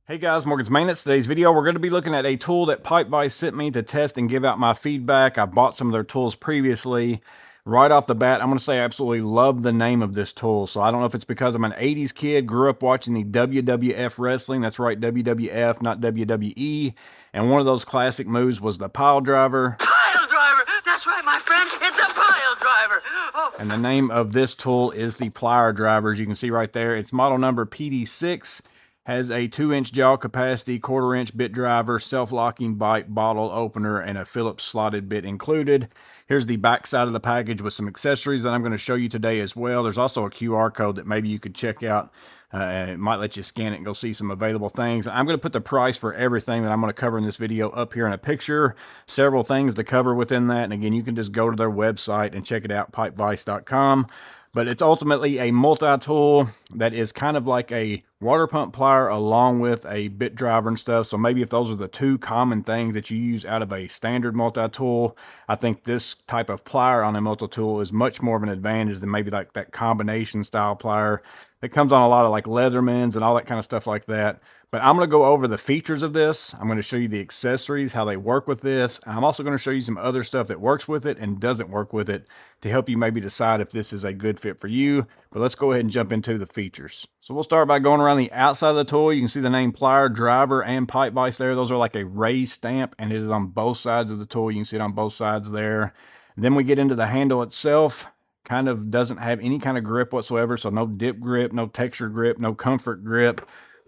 Hey guys, Morgan's Maintenance. Today's video, we're going to be looking at a tool that Vise sent me to test and give out my feedback. I bought some of their tools previously. Right off the bat, I'm going to say I absolutely love the name of this tool. So I don't know if it's because I'm an 80s kid, grew up watching the WWF wrestling. That's right, WWF, not WWE. And one of those classic moves was the pile driver. Pile driver! That's right, my friend. It's a pile driver. Oh. And the name of this tool is the Plier driver. As you can see right there, it's model number PD6. Has a 2-inch jaw capacity, 1/4-inch bit driver, self-locking bite, bottle opener, and a Phillips slotted bit included. Here's the back side of the package with some accessories that I'm going to show you today as well. There's also a QR code that maybe you could check out. It might let you scan it and go see some available things. I'm going to put the price for everything that I'm going to cover in this video up here in a picture. Several things to cover within that. And again, you can just go to their website and check it out, pipevise.com. But it's ultimately a multi-tool that is kind of like a water pump plier along with a bit driver and stuff. So maybe if those are the two common things that you use out of a standard multi-tool, I think this type of plier on a multi-tool is much more of an advantage than maybe like that combination style plier that comes on a lot of like Leathermans and all that kind of stuff like that. But I'm going to go over the features of this. I'm going to show you the accessories, how they work with this. I'm also going to show you some other stuff that works with it and doesn't work with it to help you maybe decide if this is a good fit for you. But let's go ahead and jump into the features. So we'll start by going around the outside of the tool. You can see the name Plier driver and pipe vise there. Those are like a raised stamp, and it is on both sides of the tool. You can see it on both sides there. And then we get into the handle itself. Kind of doesn't have any kind of grip whatsoever. So no dip grip, no texture grip, no comfort grip.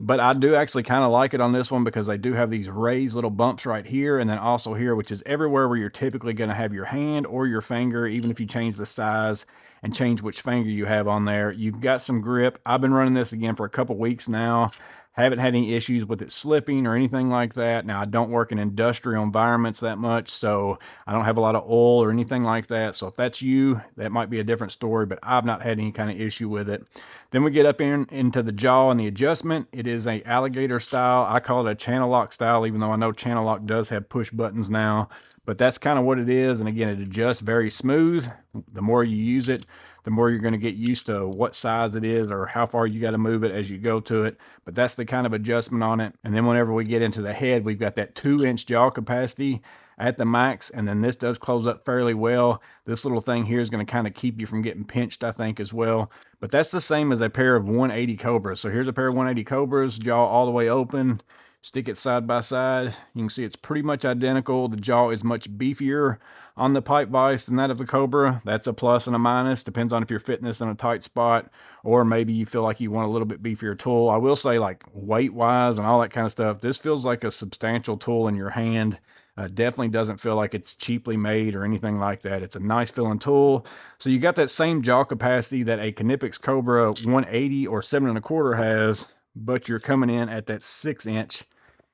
But I do actually kind of like it on this one because they do have these raised little bumps right here and then also here, which is everywhere where you're typically going to have your hand or your finger, even if you change the size and change which finger you have on there. You've got some grip. I've been running this again for a couple weeks now. Haven't had any issues with it slipping or anything like that. Now, I don't work in industrial environments that much, so I don't have a lot of oil or anything like that. So if that's you, that might be a different story, but I've not had any kind of issue with it. Then we get up into the jaw and the adjustment. It is a alligator style. I call it a channel lock style, even though I know channel lock does have push buttons now, but that's kind of what it is. And again, it adjusts very smooth. The more you use it, the more you're going to get used to what size it is or how far you got to move it as you go to it. But that's the kind of adjustment on it. And then whenever we get into the head, we've got that 2-inch jaw capacity at the max. And then this does close up fairly well. This little thing here is going to kind of keep you from getting pinched, I think, as well. But that's the same as a pair of 180 Cobras. So here's a pair of 180 Cobras, jaw all the way open. Stick it side by side. You can see it's pretty much identical. The jaw is much beefier on the pipe vise than that of the Cobra. That's a plus and a minus. Depends on if you're fitting this in a tight spot or maybe you feel like you want a little bit beefier tool. I will say, like weight wise and all that kind of stuff, this feels like a substantial tool in your hand. Definitely doesn't feel like it's cheaply made or anything like that. It's a nice feeling tool. So you got that same jaw capacity that a Knipex Cobra 180 or 7 1/4 has, but you're coming in at that 6-inch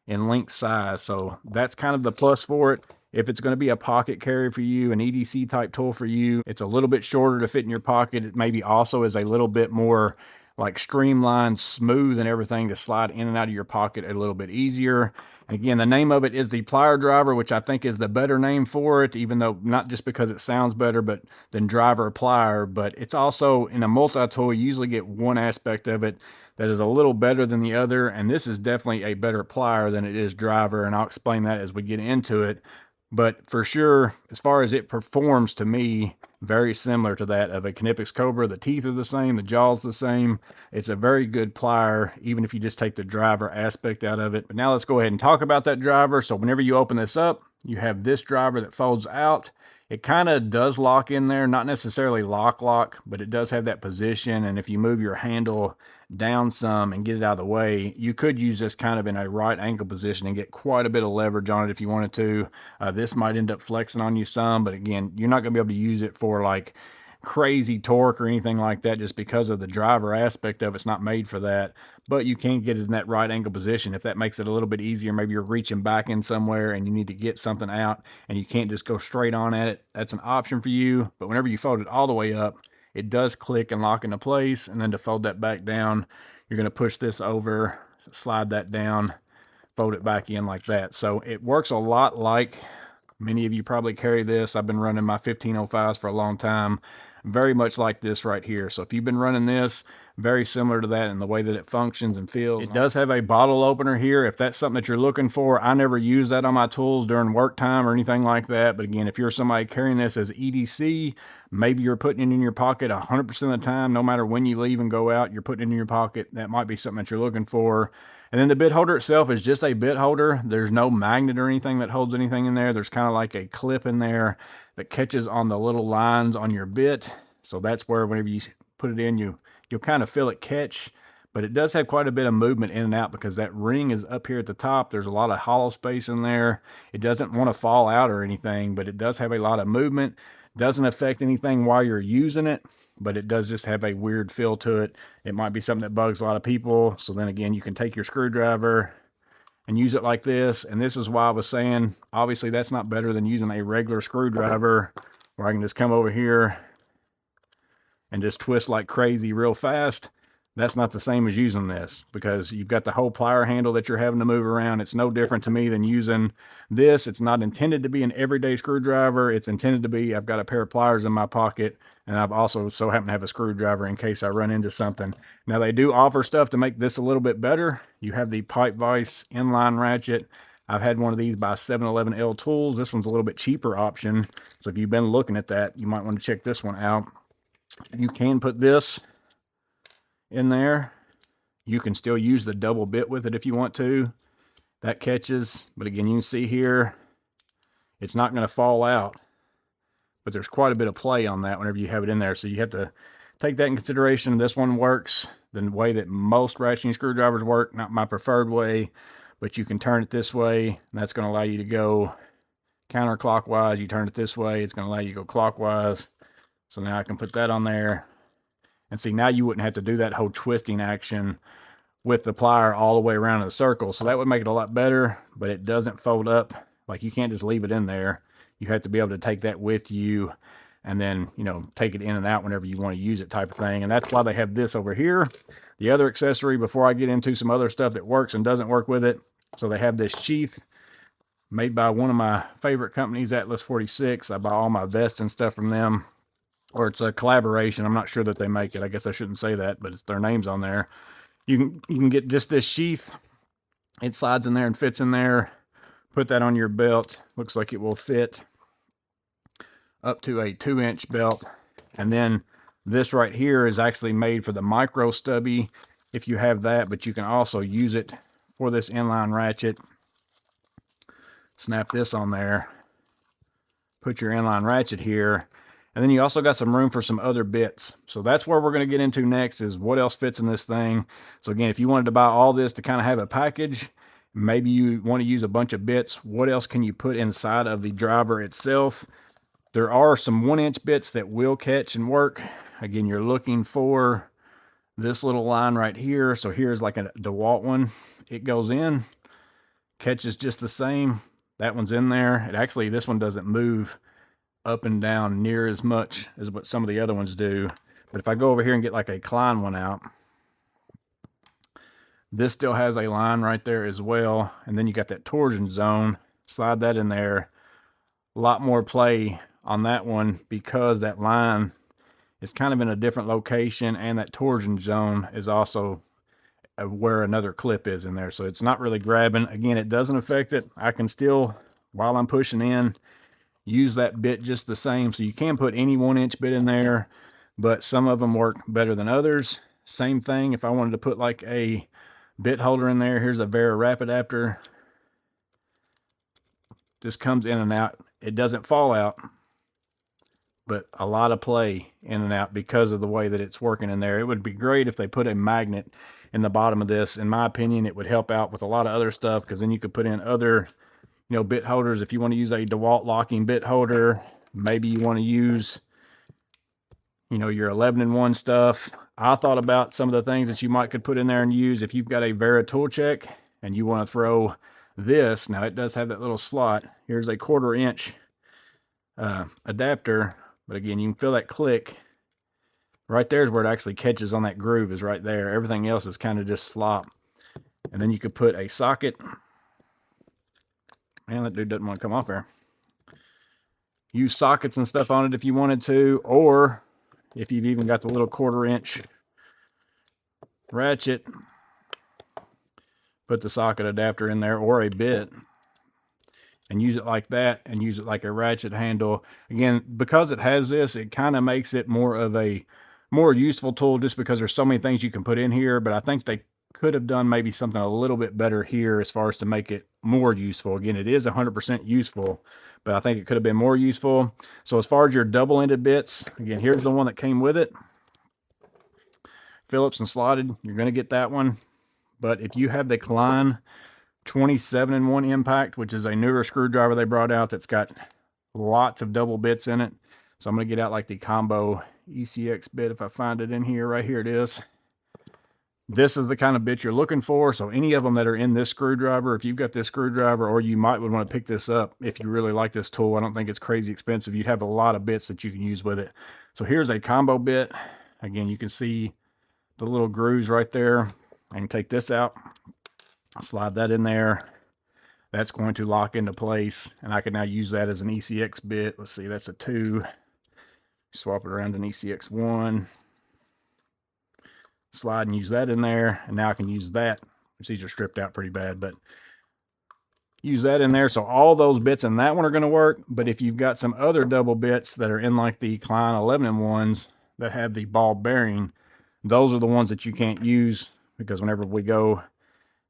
in length size. So that's kind of the plus for it. If it's going to be a pocket carry for you, an EDC type tool for you, it's a little bit shorter to fit in your pocket. It maybe also is a little bit more like streamlined, smooth and everything to slide in and out of your pocket a little bit easier. Again, the name of it is the Plier driver, which I think is the better name for it, even though not just because it sounds better, but than driver plier, but it's also in a multi-tool, you usually get one aspect of it that is a little better than the other. And this is definitely a better plier than it is driver. And I'll explain that as we get into it. But for sure, as far as it performs to me, very similar to that of a Knipex Cobra. The teeth are the same, the jaw's the same. It's a very good plier, even if you just take the driver aspect out of it. But now let's go ahead and talk about that driver. So whenever you open this up, you have this driver that folds out. It kind of does lock in there, not necessarily lock, but it does have that position. And if you move your handle down some and get it out of the way, you could use this kind of in a right ankle position and get quite a bit of leverage on it if you wanted to. This might end up flexing on you some, but again, you're not going to be able to use it for like crazy torque or anything like that just because of the driver aspect of it's not made for that. But you can get it in that right angle position if that makes it a little bit easier. Maybe you're reaching back in somewhere and you need to get something out and you can't just go straight on at it. That's an option for you. But whenever you fold it all the way up, it does click and lock into place. And then to fold that back down, you're going to push this over, slide that down, fold it back in like that. So it works a lot like many of you probably carry this. I've been running my 1505s for a long time. very much like this right here. So if you've been running this, very similar to that in the way that it functions and feels. It does have a bottle opener here if that's something that you're looking for. I never use that on my tools during work time or anything like that. But again, if you're somebody carrying this as EDC, maybe you're putting it in your pocket 100% of the time, no matter when you leave and go out, you're putting it in your pocket. That might be something that you're looking for. And then the bit holder itself is just a bit holder. There's no magnet or anything that holds anything in there. There's kind of like a clip in there that catches on the little lines on your bit. So that's where whenever you put it in, you'll kind of feel it catch. But it does have quite a bit of movement in and out because that ring is up here at the top. There's a lot of hollow space in there. It doesn't want to fall out or anything, but it does have a lot of movement. Doesn't affect anything while you're using it, but it does just have a weird feel to it. It might be something that bugs a lot of people. So then again, you can take your screwdriver and use it like this. And this is why I was saying, obviously that's not better than using a regular screwdriver where I can just come over here and just twist like crazy real fast. That's not the same as using this because you've got the whole plier handle that you're having to move around. It's no different to me than using this. It's not intended to be an everyday screwdriver. It's intended to be, I've got a pair of pliers in my pocket, and I've also so happen to have a screwdriver in case I run into something. Now they do offer stuff to make this a little bit better. You have the pipe vise inline ratchet. I've had one of these by 7-Eleven Tools. This one's a little bit cheaper option. So if you've been looking at that, you might want to check this one out. You can put this in there. You can still use the double bit with it if you want to. That catches, but again, you can see here, it's not going to fall out, but there's quite a bit of play on that whenever you have it in there. So you have to take that in consideration. This one works the way that most ratcheting screwdrivers work, not my preferred way, but you can turn it this way, and that's going to allow you to go counterclockwise. You turn it this way, it's going to allow you to go clockwise. So now I can put that on there. And see, now you wouldn't have to do that whole twisting action with the plier all the way around in the circle. So that would make it a lot better, but it doesn't fold up. Like you can't just leave it in there. You have to be able to take that with you and then, you know, take it in and out whenever you want to use it type of thing. And that's why they have this over here. The other accessory, before I get into some other stuff that works and doesn't work with it. So they have this sheath made by one of my favorite companies, Atlas 46. I buy all my vests and stuff from them. Or it's a collaboration. I'm not sure that they make it. I guess I shouldn't say that, but it's their name's on there. You can get just this sheath. It slides in there and fits in there. Put that on your belt. Looks like it will fit up to a 2-inch belt. And then this right here is actually made for the micro stubby if you have that, but you can also use it for this inline ratchet. Snap this on there. Put your inline ratchet here. And then you also got some room for some other bits. So that's where we're going to get into next is what else fits in this thing. So again, if you wanted to buy all this to kind of have a package, maybe you want to use a bunch of bits, what else can you put inside of the driver itself? There are some 1-inch bits that will catch and work. Again, you're looking for this little line right here. So here's like a DeWalt one. It goes in, catches just the same. That one's in there. It actually, this one doesn't move up and down near as much as what some of the other ones do. But if I go over here and get like a Klein one out, this still has a line right there as well. And then you got that torsion zone. Slide that in there. A lot more play on that one because that line is kind of in a different location, and that torsion zone is also where another clip is in there. So it's not really grabbing. Again, it doesn't affect it. I can still, while I'm pushing in, use that bit just the same. So you can put any 1-inch bit in there, but some of them work better than others. Same thing if I wanted to put like a bit holder in there. Here's a Vera Wrap adapter. This comes in and out. It doesn't fall out, but a lot of play in and out because of the way that it's working in there. It would be great if they put a magnet in the bottom of this. In my opinion, it would help out with a lot of other stuff because then you could put in other, you know, bit holders. If you want to use a DeWalt locking bit holder, maybe you want to use, you know, your 11-in-1 stuff. I thought about some of the things that you might could put in there and use if you've got a Vera tool check and you want to throw this. Now it does have that little slot. Here's a 1/4-inch adapter, but again, you can feel that click. Right there is where it actually catches on that groove, is right there. Everything else is kind of just slop. And then you could put a socket. Man, that dude doesn't want to come off there. Use sockets and stuff on it if you wanted to, or if you've even got the little 1/4 inch ratchet, put the socket adapter in there or a bit and use it like that, and use it like a ratchet handle. Again, because it has this, it kind of makes it more of a more useful tool, just because there's so many things you can put in here. But I think they could have done maybe something a little bit better here as far as to make it more useful. Again, it is 100% useful, but I think it could have been more useful. So as far as your double-ended bits, again, here's the one that came with it. Phillips and slotted, you're going to get that one. But if you have the Klein 27-in-1 impact, which is a newer screwdriver they brought out that's got lots of double bits in it. So I'm going to get out like the combo ECX bit. If I find it in here, right here it is. This is the kind of bit you're looking for. So any of them that are in this screwdriver, if you've got this screwdriver, or you might would want to pick this up if you really like this tool. I don't think it's crazy expensive. You'd have a lot of bits that you can use with it. So here's a combo bit. Again, you can see the little grooves right there. I can take this out, slide that in there. That's going to lock into place, and I can now use that as an ECX bit. Let's see, that's a 2. Swap it around an ECX 1. Slide and use that in there, and now I can use that, which these are stripped out pretty bad, but use that in there. So all those bits in that one are going to work. But if you've got some other double bits that are in like the Klein 11-in-1s that have the ball bearing, those are the ones that you can't use, because whenever we go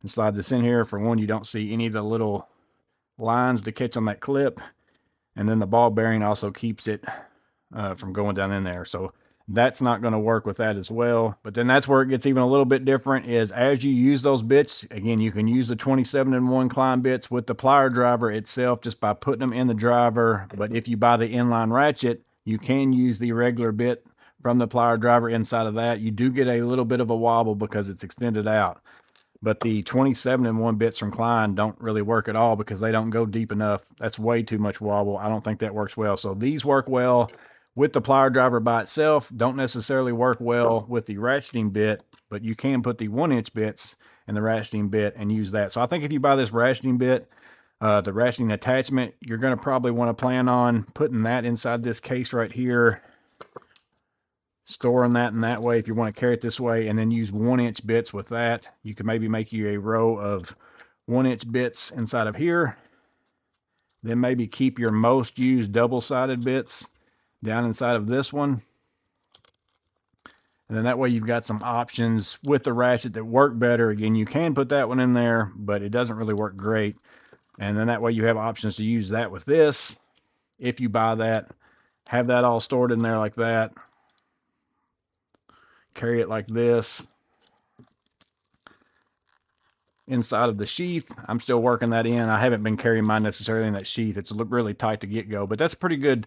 and slide this in here, for one, you don't see any of the little lines to catch on that clip, and then the ball bearing also keeps it from going down in there. So that's not going to work with that as well. But then that's where it gets even a little bit different, is as you use those bits, again, you can use the 27-in-1 Klein bits with the plier driver itself just by putting them in the driver. But if you buy the inline ratchet, you can use the regular bit from the plier driver inside of that. You do get a little bit of a wobble because it's extended out. But the 27-in-1 bits from Klein don't really work at all because they don't go deep enough. That's way too much wobble. I don't think that works well. So these work well with the plier driver by itself, don't necessarily work well with the ratcheting bit, but you can put the 1-inch bits in the ratcheting bit and use that. So I think if you buy this ratcheting bit, the ratcheting attachment, you're going to probably want to plan on putting that inside this case right here, storing that in that way if you want to carry it this way, and then use 1-inch bits with that. You can maybe make you a row of 1-inch bits inside of here, then maybe keep your most used double-sided bits down inside of this one, and then that way you've got some options with the ratchet that work better. Again, you can put that one in there, but it doesn't really work great. And then that way you have options to use that with this if you buy that. Have that all stored in there like that. Carry it like this inside of the sheath. I'm still working that in. I haven't been carrying mine necessarily in that sheath. It's really tight to get go, but that's a pretty good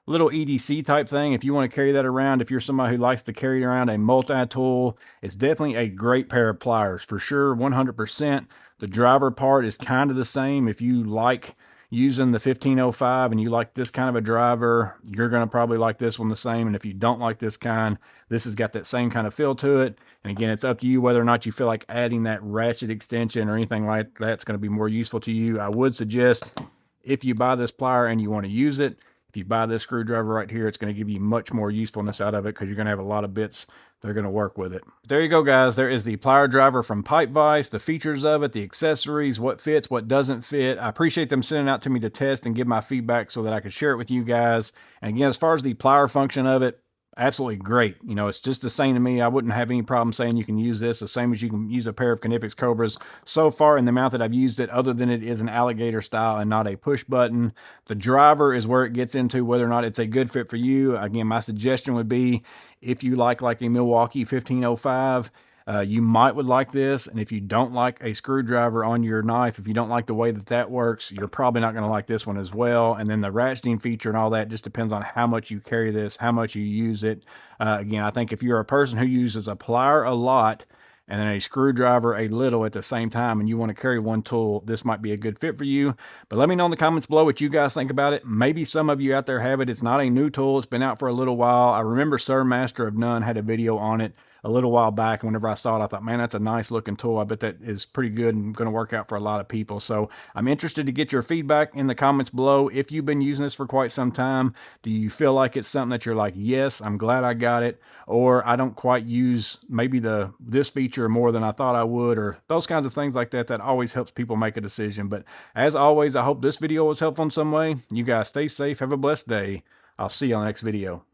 little EDC type thing if you want to carry that around. If you're somebody who likes to carry around a multi-tool, it's definitely a great pair of pliers for sure, 100%. The driver part is kind of the same. If you like using the 1505 and you like this kind of a driver, you're going to probably like this one the same. And if you don't like this kind, this has got that same kind of feel to it. And again, it's up to you whether or not you feel like adding that ratchet extension or anything like that's going to be more useful to you. I would suggest, if you buy this plier and you want to use it, if you buy this screwdriver right here, it's going to give you much more usefulness out of it, because you're going to have a lot of bits that are going to work with it. There you go, guys. There is the plier driver from Pipe Vise, the features of it, the accessories, what fits, what doesn't fit. I appreciate them sending out to me to test and give my feedback so that I could share it with you guys. And again, as far as the plier function of it, absolutely great. You know, it's just the same to me. I wouldn't have any problem saying you can use this the same as you can use a pair of Knipex Cobras. So far in the amount that I've used it, other than it is an alligator style and not a push button. The driver is where it gets into whether or not it's a good fit for you. Again, my suggestion would be, if you like a Milwaukee 1505, you might would like this. And if you don't like a screwdriver on your knife, if you don't like the way that that works, you're probably not going to like this one as well. And then the ratcheting feature and all that just depends on how much you carry this, how much you use it. Again, I think if you're a person who uses a plier a lot and then a screwdriver a little at the same time, and you want to carry one tool, this might be a good fit for you. But let me know in the comments below what you guys think about it. Maybe some of you out there have it. It's not a new tool. It's been out for a little while. I remember Sir Master of None had a video on it a little while back. And whenever I saw it, I thought, man, that's a nice looking tool. I bet that is pretty good and going to work out for a lot of people. So I'm interested to get your feedback in the comments below. If you've been using this for quite some time, do you feel like it's something that you're like, yes, I'm glad I got it, or I don't quite use maybe this feature more than I thought I would, or those kinds of things like that? That always helps people make a decision. But as always, I hope this video was helpful in some way. You guys stay safe. Have a blessed day. I'll see you on the next video.